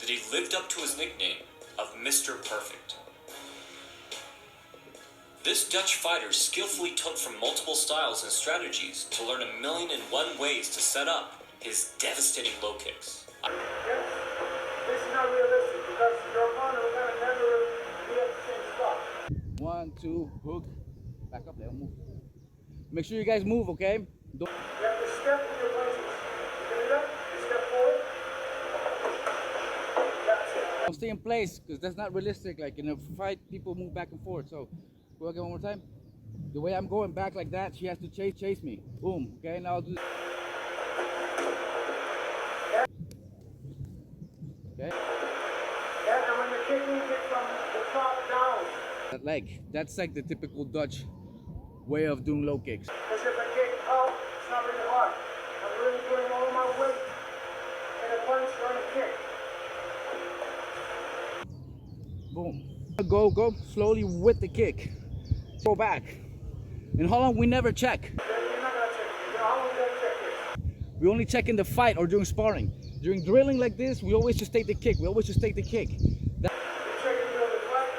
that he lived up to his nickname of Mr. Perfect. This Dutch fighter skillfully took from multiple styles and strategies to learn 1,000,001 ways to set up his devastating low kicks. Yes, this is not realistic because your opponent will never be at the same spot. 1, 2, hook. Back up there, move. Make sure you guys move, okay? You have to step in your places. You can do that? You step forward. That's it. Don't stay in place because that's not realistic. Like in a fight, people move back and forth. So go again one more time. The way I'm going back like that, she has to chase me. Boom. Okay, now I'll do. Okay. Yeah, and when you're kicking, kick from the top down. That leg. That's like the typical Dutch way of doing low kicks. Because if I kick out, it's not really hard. I'm really putting all my weight in a punch or in a kick. Boom. Go slowly with the kick. Go back. In Holland, we never check. You're not going to check. You know, how long do you check this? We only check in the fight or during sparring. During drilling like this, we always just take the kick. We always just take the kick. You're checking during the fight.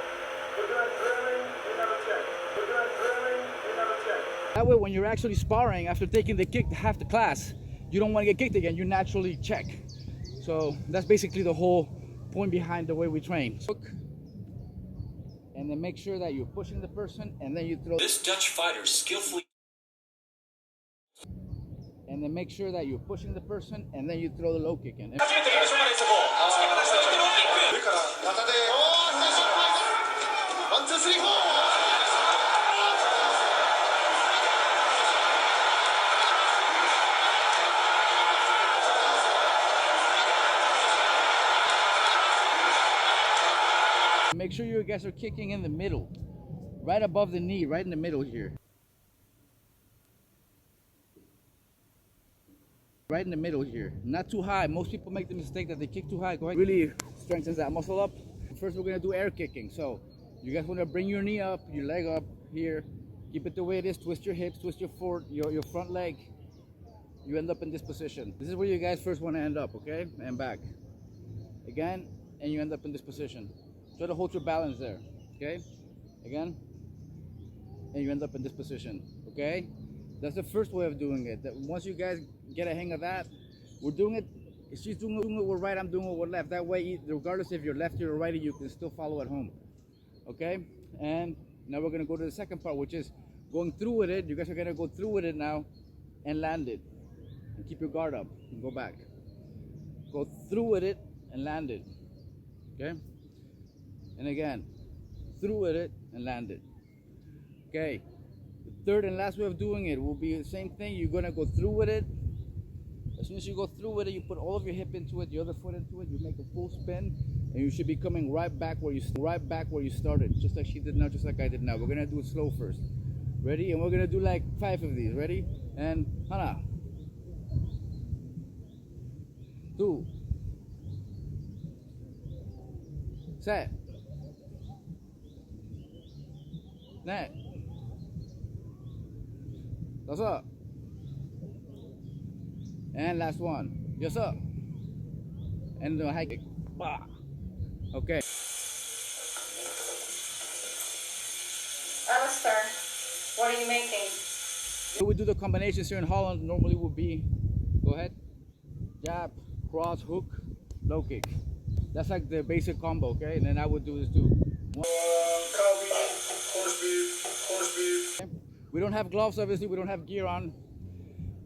We're doing drilling. We never check. We're doing drilling. We never check. That way, when you're actually sparring, after taking the kick half the class, you don't want to get kicked again. You naturally check. So that's basically the whole point behind the way we train. Hook, and then make sure that you're pushing the person, and then you throw. This Dutch fighter skillfully. And then make sure that you're pushing the person, and then you throw the low kick in. Make sure you guys are kicking in the middle, right above the knee, right in the middle here. Right in the middle here, not too high. Most people make the mistake that they kick too high. Go ahead, really strengthens that muscle up. First, we're gonna do air kicking. So you guys want to bring your knee up, your leg up here, keep it the way it is. Twist your hips, twist your front leg. You end up in this position. This is where you guys first want to end up, okay? And back again, and you end up in this position. Try to hold your balance there, okay? Again, and you end up in this position, okay? That's the first way of doing it. That once you guys get a hang of that, we're doing it. She's doing it with right, I'm doing it with left. That way, regardless if you're lefty or righty, you can still follow at home. Okay? And now we're gonna go to the second part, which is going through with it. You guys are gonna go through with it now and land it. And keep your guard up and go back. Go through with it and land it. Okay? And again, through with it and land it. Okay? The third and last way of doing it will be the same thing. You're gonna go through with it. As soon as you go through with it, you put all of your hip into it, the other foot into it, you make a full spin, and you should be coming right back where you started, just like she did now, just like I did now. We're gonna do it slow first. Ready? And we're gonna do like 5 of these. Ready? And hana. 2. Set. Net. That's up. And last one. Yes, sir. And the high kick. Bah. Okay. Allistair, what are you making? So we do the combinations here in Holland. Normally would be, go ahead, jab, cross, hook, low kick. That's like the basic combo, okay? And then I would do this too. Cow beef, horse beef. Okay. We don't have gloves, obviously. We don't have gear on.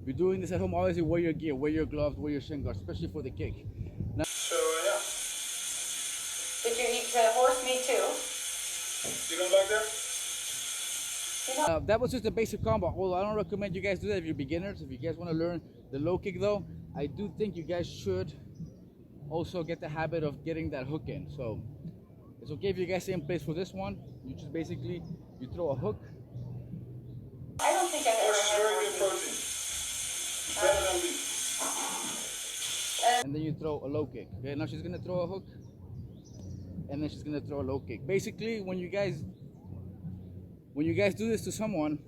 If you're doing this at home, obviously wear your gear, wear your gloves, wear your shin guards, especially for the kick. Now, So, yeah. Did you eat horse meat too? You don't like that? that was just a basic combo. Well, I don't recommend you guys do that if you're beginners. If you guys want to learn the low kick though, I do think you guys should also get the habit of getting that hook in. So it's okay if you guys stay in place for this one. You just basically, you throw a hook. I don't think I've ever Horse is had very horse good meat. protein. Better than beef. And then you throw a low kick. Okay, now she's gonna throw a hook, and then she's gonna throw a low kick. Basically, when you guys do this to someone,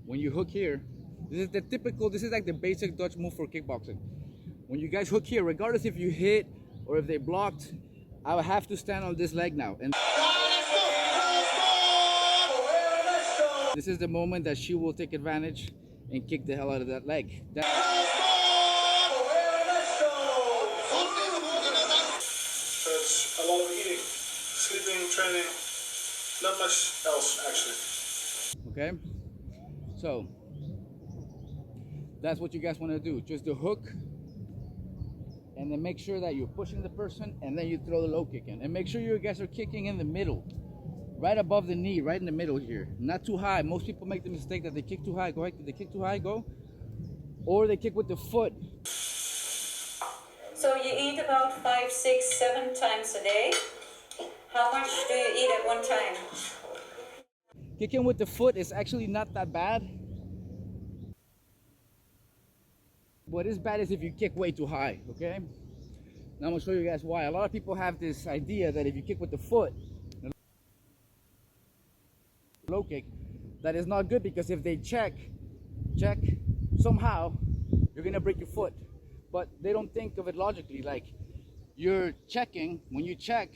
when you hook here, this is the typical, this is like the basic Dutch move for kickboxing. When you guys hook here, regardless if you hit or if they blocked, I would have to stand on this leg now. And this is the moment that she will take advantage and kick the hell out of that leg. That's a lot of eating, sleeping, training, not much else actually. Okay, so that's what you guys want to do. Just the hook, and then make sure that you're pushing the person, and then you throw the low kick in. And make sure you guys are kicking in the middle, right above the knee, right in the middle here. Not too high. Most people make the mistake that they kick too high. Go ahead, they kick too high, go. Or they kick with the foot. So you eat about 5, 6, 7 times a day. How much do you eat at one time? Kicking with the foot is actually not that bad. What is bad is if you kick way too high, okay? Now I'm gonna show you guys why. A lot of people have this idea that if you kick with the foot, low kick, that is not good, because if they check, somehow you're gonna break your foot. But they don't think of it logically. Like, you're checking, when you check,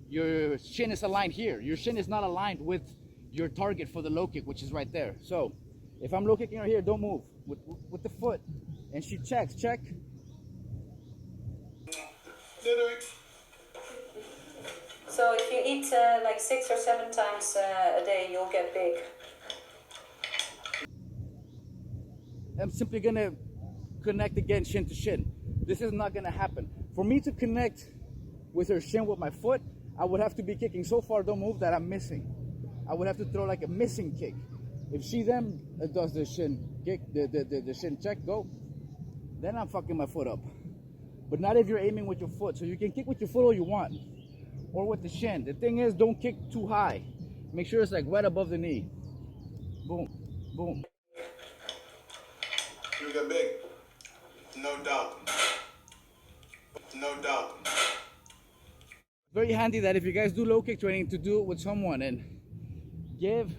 your shin is aligned here. Your shin is not aligned with your target for the low kick, which is right there. So if I'm low kicking her here, don't move with the foot, and she checks, check. So if you eat like 6 or 7 times a day, you'll get big. I'm simply gonna connect again shin to shin. This is not gonna happen. For me to connect with her shin with my foot, I would have to be kicking so far, don't move, that I'm missing. I would have to throw like a missing kick. If she then does the shin kick, the shin check, go, then I'm fucking my foot up. But not if you're aiming with your foot. So you can kick with your foot all you want, or with the shin. The thing is, don't kick too high. Make sure it's like right above the knee. Boom, boom. You got big, no doubt, no doubt. Very handy that if you guys do low kick training, to do it with someone and give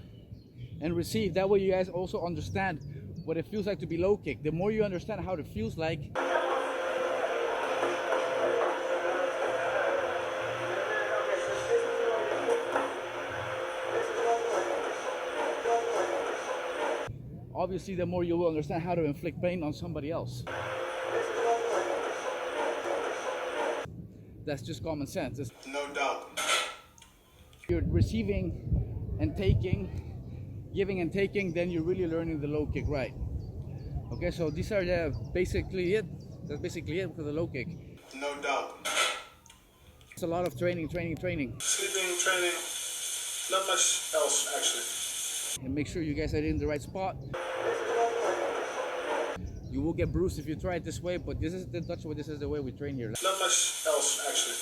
and receive. That way you guys also understand what it feels like to be low kick. The more you understand how it feels like, obviously the more you will understand how to inflict pain on somebody else. That's just common sense. No doubt. You're receiving and taking, giving and taking, then you're really learning the low kick right. Okay, so these are basically it. That's basically it for the low kick. No doubt. It's a lot of training. Sleeping, training, not much else actually. And make sure you guys are in the right spot. You will get bruised if you try it this way, but this is the Dutch way. This is the way we train here. Not much else actually.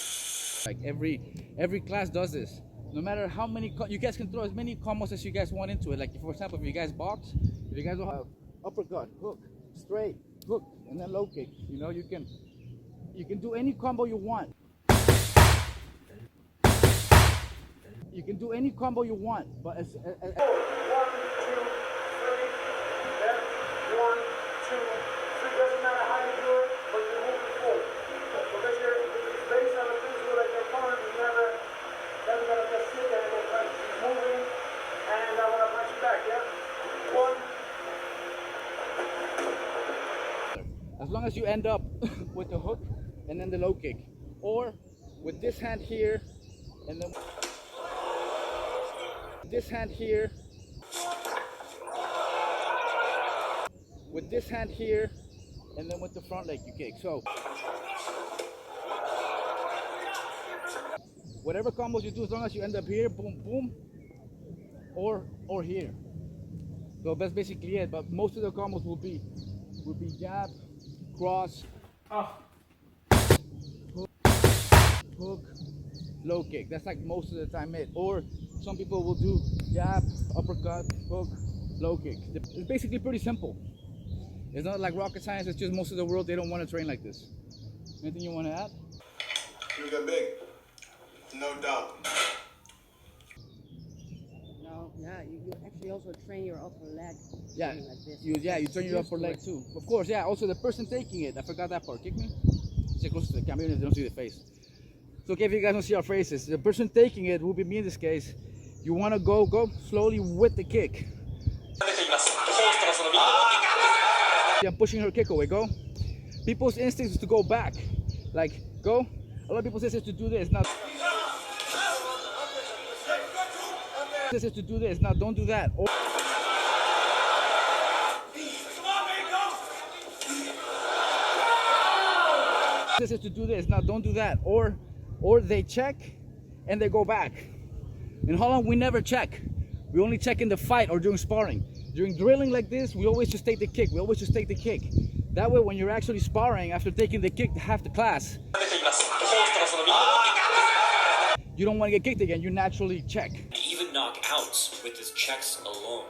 Like every class does this. No matter how many, you guys can throw as many combos as you guys want into it. Like, for example, if you guys box, if you guys don't have uppercut, hook, straight, hook, and then low kick, you know, you can do any combo you want. You can do any combo you want, but as 1, 2, 3, left, 1, 2, 3. Doesn't matter how you do it, but you're moving forward. Because it's based on the principle that your opponent is never gonna just sit there and get punched. He's moving, and I wanna punch you back, yeah? 1. As long as you end up with the hook and then the low kick, or with this hand here and then this hand here, with this hand here, and then with the front leg you kick. So whatever combos you do, as long as you end up here, boom, boom, or here. So that's basically it. But most of the combos will be jab, cross, hook, low kick. That's like most of the time it. Or some people will do jab, uppercut, hook, low kick. It's basically pretty simple. It's not like rocket science. It's just most of the world, they don't want to train like this. Anything you want to add? You got big, no doubt. No, yeah, you actually also train your upper leg. Yeah, like this. you train your upper leg too. Of course, yeah. Also the person taking it, I forgot that part. Kick me. Sit close to the camera, they don't see the face. So okay, if you guys don't see our faces, the person taking it will be me in this case. You want to go slowly with the kick. I'm pushing her kick away. Go. People's instinct is to go back, like go. A lot of people's instinct is to do this. Now, this is to do this. Now, don't do that. Or this is to do this. Now, don't do that. Or they check and they go back. In Holland, we never check. We only check in the fight or during sparring. During drilling like this, we always just take the kick. We always just take the kick. That way, when you're actually sparring, after taking the kick half the class, you don't want to get kicked again. You naturally check. Even knock outs with his checks alone.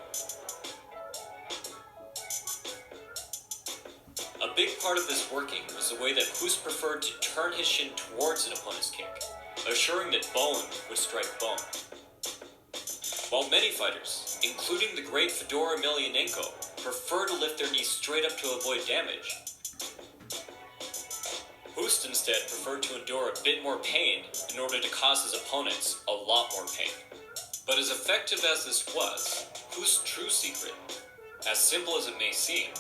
A big part of this working was the way that Hoost preferred to turn his shin towards an opponent's kick, assuring that bone would strike bone. While many fighters, including the great Fedor Emelianenko, prefer to lift their knees straight up to avoid damage, Hoost instead preferred to endure a bit more pain in order to cause his opponents a lot more pain. But as effective as this was, Hoost's true secret, as simple as it may seem,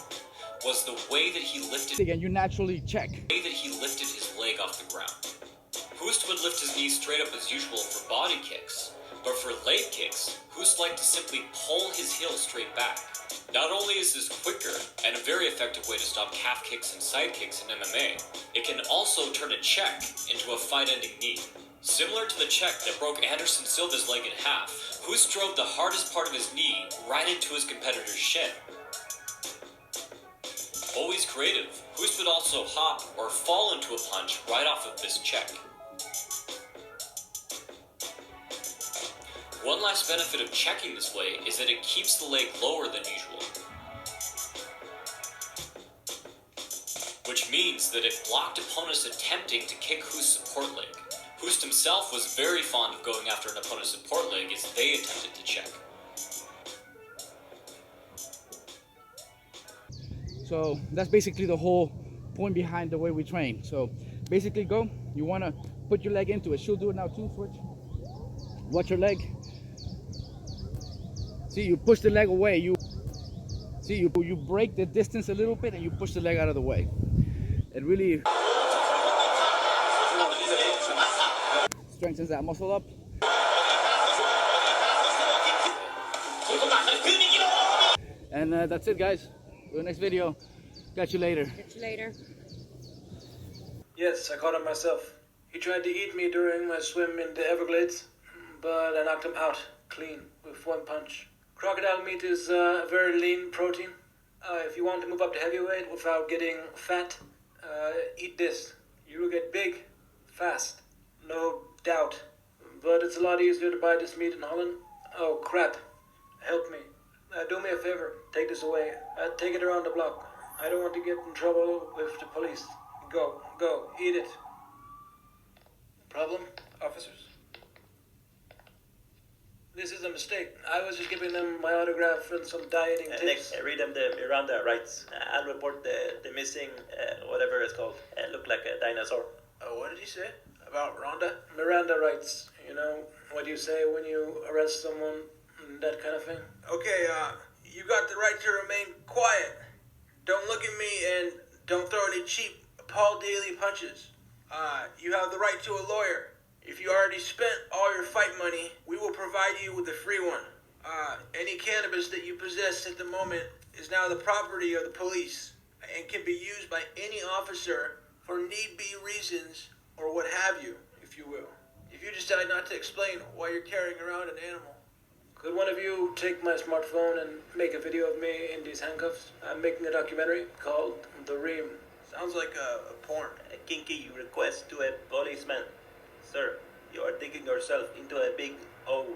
was the way that he lifted Again, you naturally check. his leg off the ground. Hoost would lift his knees straight up as usual for body kicks, but for leg kicks, Hoost liked to simply pull his heel straight back. Not only is this quicker and a very effective way to stop calf kicks and side kicks in MMA, it can also turn a check into a fight-ending knee. Similar to the check that broke Anderson Silva's leg in half, Hoost drove the hardest part of his knee right into his competitor's shin. Always creative, Hoost would also hop or fall into a punch right off of this check. One last benefit of checking this way is that it keeps the leg lower than usual, which means that it blocked opponents attempting to kick Hoost's support leg. Hoost himself was very fond of going after an opponent's support leg as they attempted to check. So that's basically the whole point behind the way we train. So basically go, you want to put your leg into it. She'll do it now too, switch. Watch your leg. See, you push the leg away. You break the distance a little bit and you push the leg out of the way. It really strengthens that muscle up. And that's it, guys. For the next video. Catch you later. Catch you later. Yes, I caught him myself. He tried to eat me during my swim in the Everglades, but I knocked him out clean with one punch. Crocodile meat is a very lean protein. If you want to move up to heavyweight without getting fat, eat this. You will get big, fast, no doubt. But it's a lot easier to buy this meat in Holland. Oh crap, help me. Do me a favor, take this away. Take it around the block. I don't want to get in trouble with the police. Go, eat it. Problem, officers? This is a mistake. I was just giving them my autograph and some dieting tips. Next, read them the Miranda rights. I'll report the missing, whatever it's called. Look like a dinosaur. What did he say? About Rhonda? Miranda rights. You know, what do you say when you arrest someone? That kind of thing. Okay, you got the right to remain quiet. Don't look at me and don't throw any cheap Paul Daly punches. You have the right to a lawyer. If you already spent all your fight money, we will provide you with a free one. Any cannabis that you possess at the moment is now the property of the police and can be used by any officer for need-be reasons or what have you, if you will. If you decide not to explain why you're carrying around an animal. Could one of you take my smartphone and make a video of me in these handcuffs? I'm making a documentary called The Ream. Sounds like a porn. A kinky request to a policeman. Sir, you are digging yourself into a big hole.